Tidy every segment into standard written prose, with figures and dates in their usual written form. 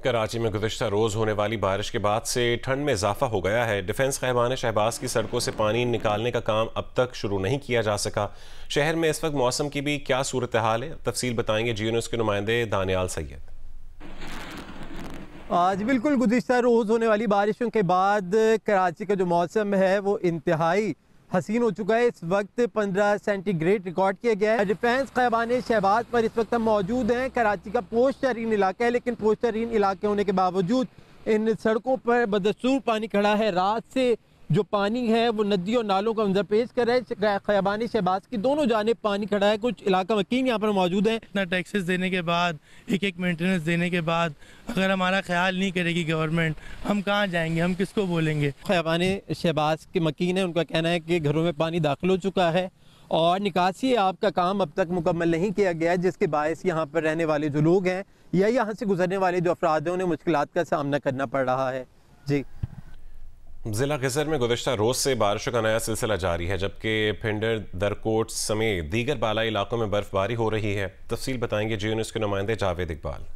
कराची में गुज़िश्ता रोज़ होने वाली बारिश के बाद से ठंड में इजाफा हो गया है। डिफेंस ख़ैबान शहबाज की सड़कों से पानी निकालने का काम अब तक शुरू नहीं किया जा सका। शहर में इस वक्त मौसम की भी क्या सूरत हाल है, तफसील बताएंगे जी न्यूज़ के नुमाइंदे दानियाल सैयद। आज बिल्कुल गुज़िश्ता रोज़ होने वाली बारिशों के बाद कराची का जो मौसम है वो इंतहाई हसीन हो चुका है। इस वक्त 15 सेंटीग्रेड रिकॉर्ड किया गया है। डिफेंस ख़ैबान शहबाज पर इस वक्त हम मौजूद हैं। कराची का पोश तरीन इलाका है, लेकिन पोश तरीन इलाके होने के बावजूद इन सड़कों पर बदस्तूर पानी खड़ा है। रात से जो पानी है वो नदी और नालों का मंजर पेश कर रहा है। ख़ैबान शहबाज की दोनों जानिब पानी खड़ा है। कुछ इलाका वकील यहाँ पर मौजूद हैं। इतना टैक्सेस देने के बाद, एक एक मेंटेनेंस देने के बाद, अगर हमारा ख्याल नहीं करेगी गवर्नमेंट, हम कहाँ जाएंगे, हम किसको बोलेंगे। ख़ैबान शहबाज के मकीन है, उनका कहना है कि घरों में पानी दाखिल हो चुका है और निकासी आपका काम अब तक मुकम्मल नहीं किया गया, जिसके बायस यहाँ पर रहने वाले जो लोग हैं या यहाँ से गुजरने वाले जो अफराद हैं उन्हें मुश्किलात का सामना करना पड़ रहा है। जी, ज़िला गिज़र में गुज़िश्ता रोज़ से बारिशों का नया सिलसिला जारी है, जबकि फिंडर, दरकोट समेत दीगर बालाई इलाकों में बर्फबारी हो रही है। तफसील बताएंगे जी न्यूज़ के नुमाइंदे जावेद इकबाल।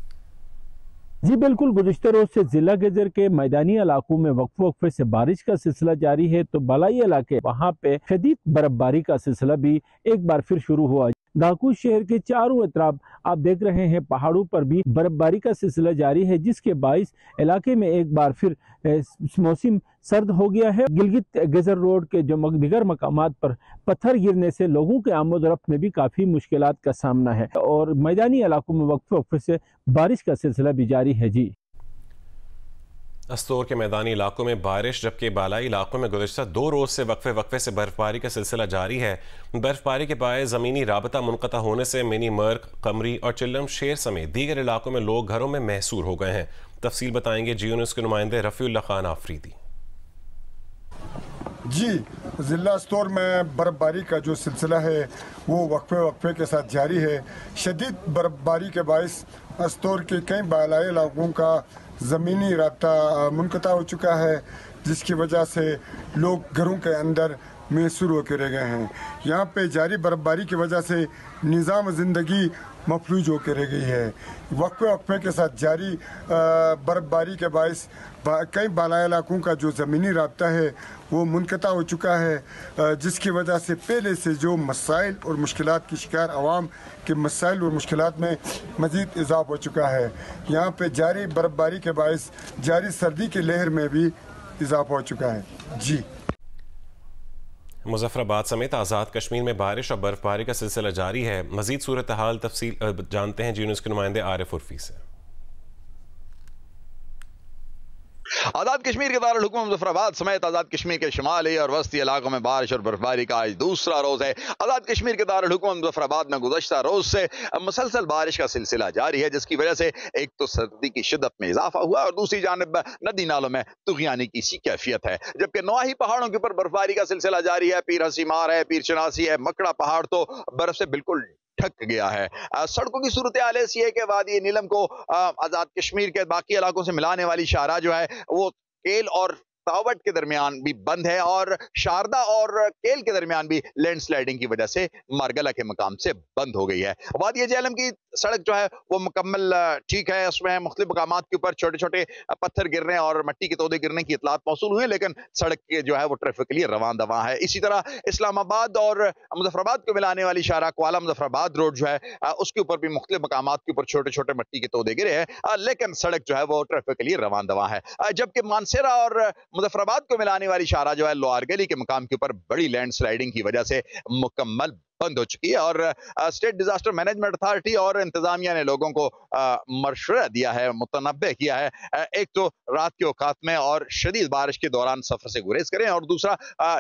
जी बिल्कुल, गुज़िश्ता रोज से जिला गिज़र के मैदानी इलाकों में वक्फे से बारिश का सिलसिला जारी है, तो बालाई इलाके वहाँ पे शदीद बर्फबारी का सिलसिला भी एक बार फिर शुरू हुआ। दाकूस शहर के चारों तरफ आप देख रहे हैं पहाड़ों पर भी बर्फबारी का सिलसिला जारी है, जिसके बाइस इलाके में एक बार फिर मौसम सर्द हो गया है। गिलगित गिज़र रोड के जो दीगर मकामात पर पत्थर गिरने से लोगों के आमद-ओ-रफ्त में भी काफ़ी मुश्किलात का सामना है और मैदानी इलाकों में वक्फे से बारिश का सिलसिला भी जारी है। जी, अस्तोर के मैदानी इलाकों में बारिश, जबकि बालाई इलाकों में गुज़िश्ता 2 रोज़ से वक्फे से बर्फबारी का सिलसिला जारी है। बर्फबारी के बायस ज़मीनी राबता मुनक़ता होने से मिनी मर्क, कमरी और चिल्लम शेर समेत दीगर इलाकों में लोग घरों में महसूर हो गए हैं। तफसील बताएंगे जी न्यूज़ के नुमाइंदे रफ़ीउल्लाह खान आफरीदी। जी, ज़िला अस्तोर में बर्फबारी का जो सिलसिला है वो वक्फे के साथ जारी है। शदीद बर्फबारी के बायस अस्तोर के कई बालाई इलाकों का ज़मीनी राब्ता मुनक़ता हो चुका है, जिसकी वजह से लोग घरों के अंदर महसूर होकर रह गए हैं। यहाँ पे जारी बर्फबारी की वजह से निज़ाम ज़िंदगी मफलूज होकर रह गई है। वक्फे के साथ जारी बर्फबारी के बायस कई बालाई इलाकों का जो ज़मीनी राब्ता है वो मुनक़ता हो चुका है, जिसकी वजह से पहले से जो मसाइल और मुश्किलात की शिकार आवाम के मसाइल और मुश्किलात में मज़ीद इजाफ़ा हो चुका है। यहाँ पे जारी बर्फबारी के बायस जारी सर्दी की लहर में भी इजाफ़ा हो चुका है। जी, मुज़फ़्फ़राबाद समेत आज़ाद कश्मीर में बारिश और बर्फबारी का सिलसिला जारी है। मज़ीद सूरत हाल तफसील जानते हैं जी न्यूज़ के नुमाइंदे आरिफ उर्फी से। आज़ाद कश्मीर के दारुल हुकूम मुज़फ़्फ़राबाद समेत आज़ाद कश्मीर के शुमाली और वस्ती इलाकों में बारिश और बर्फबारी का आज दूसरा रोज़ है। आज़ाद कश्मीर के दारुल हुकूम मुज़फ़्फ़राबाद में गुज़श्ता रोज़ से मुसलसल बारिश का सिलसिला जारी है, जिसकी वजह से एक तो सर्दी की शिद्दत में इजाफा हुआ और दूसरी जानिब नदी नालों में तुग़यानी की सी कैफियत है। जबकि नवाही पहाड़ों के ऊपर बर्फबारी का सिलसिला जारी है। पीर हसी मार है, पीर चनासी है, मकड़ा पहाड़ तो बर्फ से बिल्कुल ढक गया है। सड़कों की सूरत हाल ऐसी है कि वादी नीलम को आज़ाद कश्मीर के बाकी इलाकों से मिलाने वाली शाहराह जो है वो केल और तावट के दरमियान भी बंद है और शारदा और केल के दरमियान भी लैंडस्लाइडिंग की वजह से मारगला के मकाम से बंद हो गई है। वादी जेहलम की सड़क जो है वो मुकम्मल ठीक है, उसमें मुख्तलिफ मकामात के ऊपर छोटे छोटे पत्थर गिरने और मिट्टी के तोदे गिरने की इतलात मौसूल हुई है, लेकिन सड़क के जो है वो ट्रैफिक के लिए रवान दवा है। इसी तरह इस्लामाबाद और मुज़फ़्फ़राबाद को मिलाने वाली शाहराह क्वाला मुज़फ़्फ़राबाद रोड जो है उसके ऊपर भी मुख्तलिफ मकामात के ऊपर छोटे छोटे मिट्टी के तोदे गिरे हैं, लेकिन सड़क जो है वो ट्रैफिक के लिए रवान दवा है। जबकि मानसेरा और मुज़फ़्फ़राबाद को मिलाने वाली शाहराह जो है लोहार गली के मकाम के ऊपर बड़ी लैंडस्लाइडिंग की वजह से मुकम्मल बंद हो चुकी है और स्टेट डिजास्टर मैनेजमेंट अथॉरिटी और इंतजामिया ने लोगों को मशवरा दिया है, मुतनब्बे किया है, एक तो रात के औकात में और शदीद बारिश के दौरान सफर से गुरेज करें और दूसरा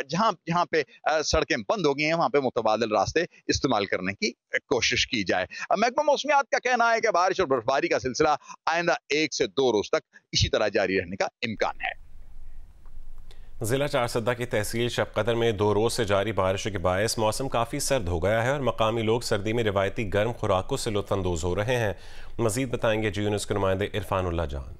जहां पे सड़कें बंद हो गई हैं वहां पे मुतबादिल रास्ते इस्तेमाल करने की कोशिश की जाए। महकमा मौसमियात का कहना है कि बारिश और बर्फबारी का सिलसिला आइंदा 1 से 2 रोज तक इसी तरह जारी रहने का इम्कान है। ज़िला चारसद्दा की तहसील शबकदर में 2 रोज़ से जारी बारिशों के बायस मौसम काफ़ी सर्द हो गया है और मकामी लोग सर्दी में रिवायती गर्म खुराकों से लुत्फ़अंदोज़ हो रहे हैं। मज़ीद बताएंगे जी न्यूज़ के नुमाइंदे इरफानुल्लाह जान।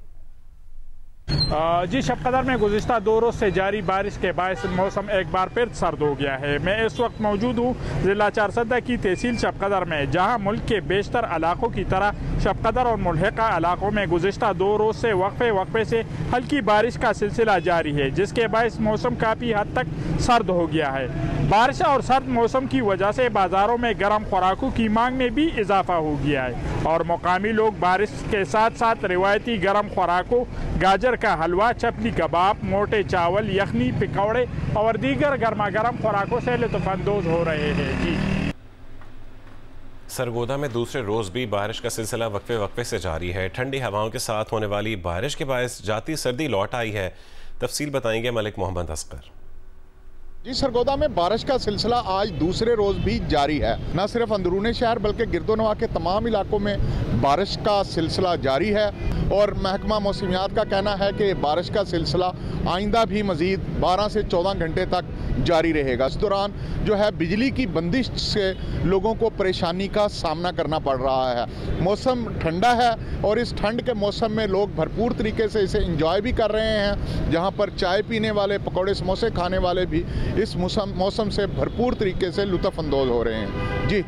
जी, शब कदर में गुज़िश्ता 2 रोज़ से जारी बारिश के बायस मौसम एक बार फिर सर्द हो गया है। मैं इस वक्त मौजूद हूँ ज़िला चारसदा की तहसील शब कदर में, जहाँ मुल्क के बेशतर इलाकों की तरह शब कदर और मुल्हिका इलाकों में गुज़िश्ता 2 रोज़ से वक्फे से हल्की बारिश का सिलसिला जारी है, जिसके बायस मौसम काफ़ी हद तक सर्द हो गया है। बारिश और सर्द मौसम की वजह से बाज़ारों में गर्म खुराकों की मांग में भी इजाफा हो गया है और मुकामी लोग बारिश के साथ साथ रिवायती गर्म खुराकों, गाजर का हलवा, चपली कबाब, मोटे चावल, यखनी, पकौड़े और दीगर गर्मा गर्म खुराकों से लुत्फ़अंदोज़ हो रहे हैं। जी, सरगोदा में दूसरे रोज़ भी बारिश का सिलसिला वक्फे से जारी है। ठंडी हवाओं के साथ होने वाली बारिश के बायस जाती सर्दी लौट आई है। तफसील बताएंगे मलिक मोहम्मद असगर। जी, सरगोदा में बारिश का सिलसिला आज दूसरे रोज़ भी जारी है। न सिर्फ अंदरूनी शहर बल्कि गिरदोनवा के तमाम इलाकों में बारिश का सिलसिला जारी है और महकमा मौसमियात का कहना है कि बारिश का सिलसिला आइंदा भी मज़ीद 12 से 14 घंटे तक जारी रहेगा। इस दौरान जो है बिजली की बंदिश से लोगों को परेशानी का सामना करना पड़ रहा है। मौसम ठंडा है और इस ठंड के मौसम में लोग भरपूर तरीके से इसे इंजॉय भी कर रहे हैं, जहाँ पर चाय पीने वाले, पकौड़े समोसे खाने वाले भी इस मौसम से भरपूर तरीके से लुत्फ़अंदोज़ हो रहे हैं। जी।